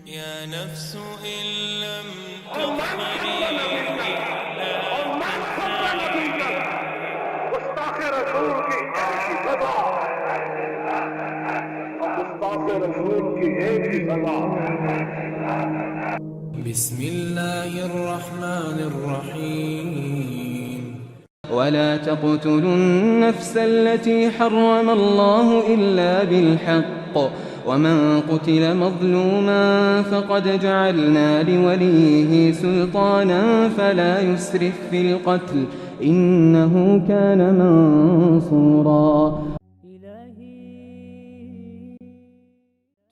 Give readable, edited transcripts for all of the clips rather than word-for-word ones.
يا نفس إن لم تظفري بسم الله الرحمن الرحيم ولا تقتلوا النفس التي حرم الله إلا بالحق ومن قتل مظلوما فقد جعلنا لوليه سلطانا فلا يسرف في القتل إنه كان منصورا.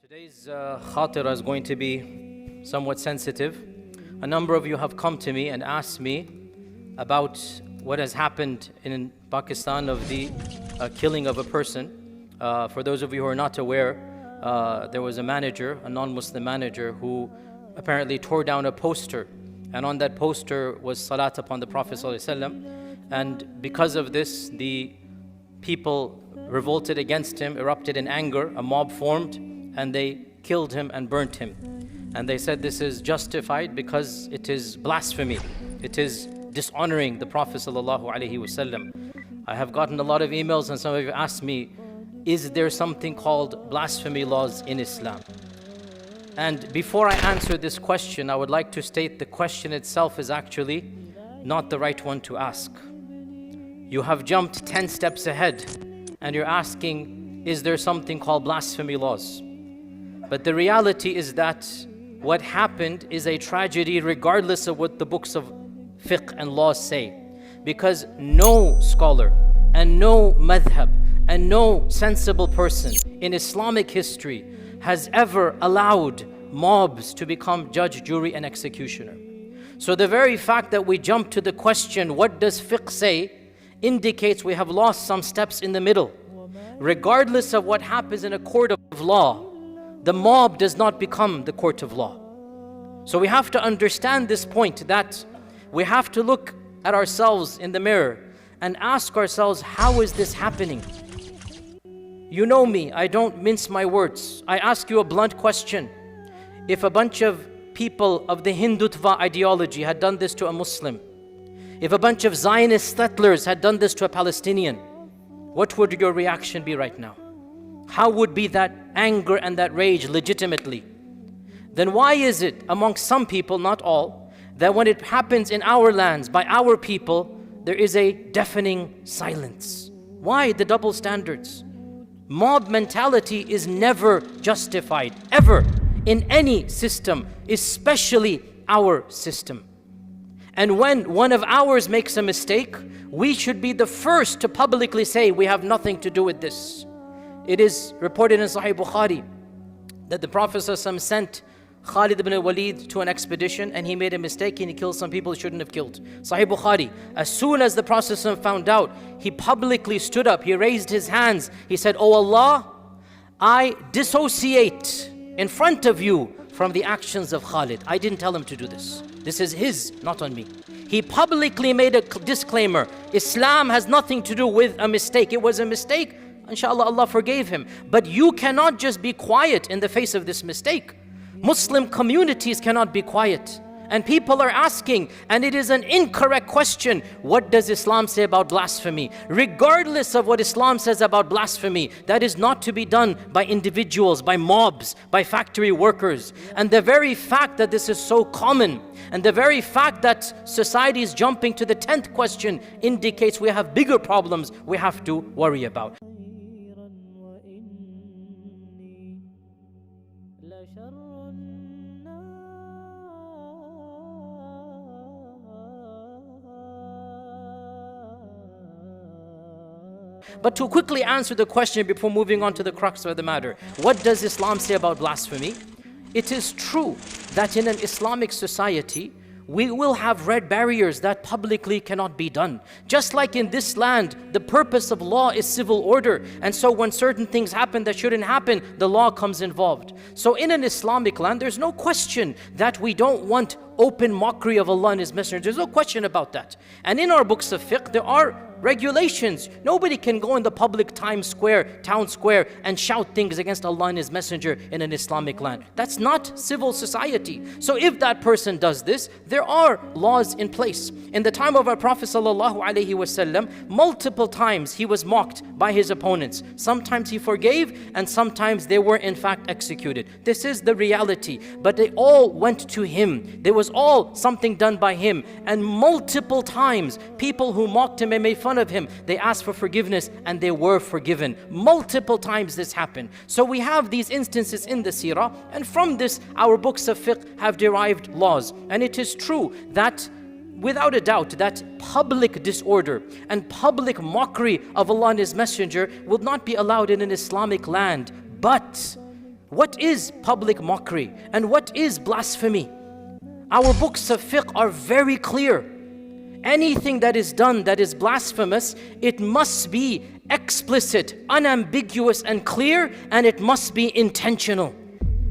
Today's khatira is going to be somewhat sensitive. A number of you have come to me and asked me about what has happened in Pakistan of the killing of a person. For those of you who are not aware, there was a manager, a non-Muslim manager, who apparently tore down a poster, and on that poster was salat upon the Prophet ﷺ. And because of this, the people revolted against him, erupted in anger, a mob formed, and they killed him and burnt him. And they said this is justified because it is blasphemy. It is dishonoring the Prophet ﷺ. I have gotten a lot of emails, and some of you asked me, is there something called blasphemy laws in Islam? And before I answer this question, I would like to state the question itself is actually not the right one to ask. You have jumped 10 steps ahead and you're asking, is there something called blasphemy laws? But the reality is that what happened is a tragedy regardless of what the books of fiqh and laws say. Because no scholar and no madhab and no sensible person in Islamic history has ever allowed mobs to become judge, jury, and executioner. So the very fact that we jump to the question, what does fiqh say, indicates we have lost some steps in the middle. Regardless of what happens in a court of law, the mob does not become the court of law. So we have to understand this point, that we have to look at ourselves in the mirror and ask ourselves, how is this happening? You know me, I don't mince my words. I ask you a blunt question. If a bunch of people of the Hindutva ideology had done this to a Muslim, if a bunch of Zionist settlers had done this to a Palestinian, what would your reaction be right now? How would be that anger and that rage legitimately? Then why is it amongst some people, not all, that when it happens in our lands, by our people, there is a deafening silence? Why the double standards? Mob mentality is never justified, ever, in any system, especially our system. And when one of ours makes a mistake, we should be the first to publicly say we have nothing to do with this. It is reported in Sahih Bukhari that the Prophet ﷺ sent Khalid ibn Walid to an expedition, and he made a mistake and he killed some people he shouldn't have killed. Sahih Bukhari. As soon as the Prophet ﷺ found out, he publicly stood up, he raised his hands, he said, "Oh Allah, I dissociate in front of you from the actions of Khalid. I didn't tell him to do this. This is his, not on me." He publicly made a disclaimer. Islam has nothing to do with a mistake. It was a mistake. Inshallah, Allah forgave him. But you cannot just be quiet in the face of this mistake. Muslim communities cannot be quiet. And people are asking, and it is an incorrect question, what does Islam say about blasphemy? Regardless of what Islam says about blasphemy, that is not to be done by individuals, by mobs, by factory workers. And the very fact that this is so common, and the very fact that society is jumping to the 10th question, indicates we have bigger problems we have to worry about. But to quickly answer the question before moving on to the crux of the matter, what does Islam say about blasphemy? It is true that in an Islamic society, we will have red barriers that publicly cannot be done. Just like in this land, the purpose of law is civil order. And so when certain things happen that shouldn't happen, the law comes involved. So in an Islamic land, there's no question that we don't want open mockery of Allah and His Messenger. There's no question about that. And in our books of fiqh, there are regulations. Nobody can go in the public Times Square, town square, and shout things against Allah and His Messenger in an Islamic land. That's not civil society. So if that person does this, there are laws in place. In the time of our Prophet ﷺ, multiple times he was mocked by his opponents. Sometimes he forgave, and sometimes they were in fact executed. This is the reality. But they all went to him. There was all something done by him. And multiple times, people who mocked him and made fun of him, they asked for forgiveness and they were forgiven. Multiple times this happened. So we have these instances in the seerah, and from this our books of fiqh have derived laws. And it is true that without a doubt that public disorder and public mockery of Allah and His Messenger will not be allowed in an Islamic land. But what is public mockery and what is blasphemy? Our books of fiqh are very clear. Anything that is done that is blasphemous, it must be explicit, unambiguous and clear, and it must be intentional.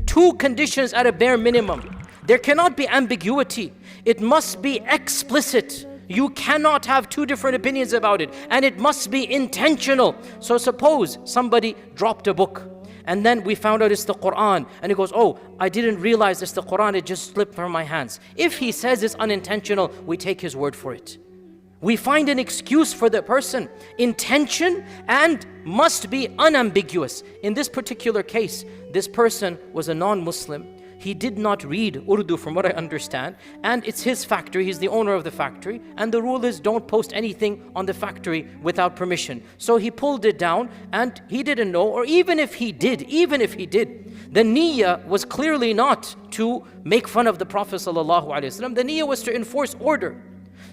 Two conditions at a bare minimum. There cannot be ambiguity. It must be explicit. You cannot have two different opinions about it, and it must be intentional. So suppose somebody dropped a book, and then we found out it's the Quran, and he goes, oh, I didn't realize it's the Quran, it just slipped from my hands. If he says it's unintentional, we take his word for it. We find an excuse for the person. Intention and must be unambiguous. In this particular case, this person was a non-Muslim. He did not read Urdu from what I understand, and it's his factory, he's the owner of the factory, and the rule is don't post anything on the factory without permission. So he pulled it down and he didn't know, or even if he did, the niyyah was clearly not to make fun of the Prophet ﷺ. The niyyah was to enforce order.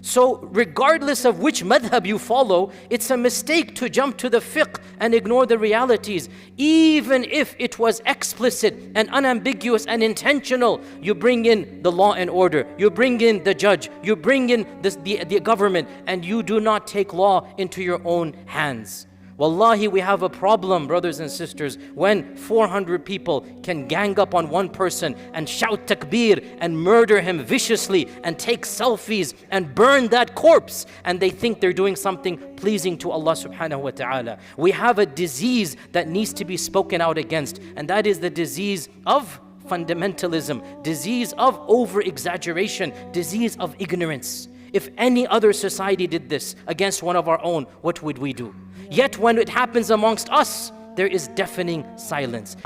So regardless of which madhab you follow, it's a mistake to jump to the fiqh and ignore the realities. Even if it was explicit and unambiguous and intentional, you bring in the law and order, you bring in the judge, you bring in the government, and you do not take law into your own hands. Wallahi, we have a problem, brothers and sisters, when 400 people can gang up on one person and shout takbir and murder him viciously and take selfies and burn that corpse, and they think they're doing something pleasing to Allah subhanahu wa ta'ala. We have a disease that needs to be spoken out against, and that is the disease of fundamentalism, disease of over-exaggeration, disease of ignorance. If any other society did this against one of our own, what would we do? Yet when it happens amongst us, there is deafening silence.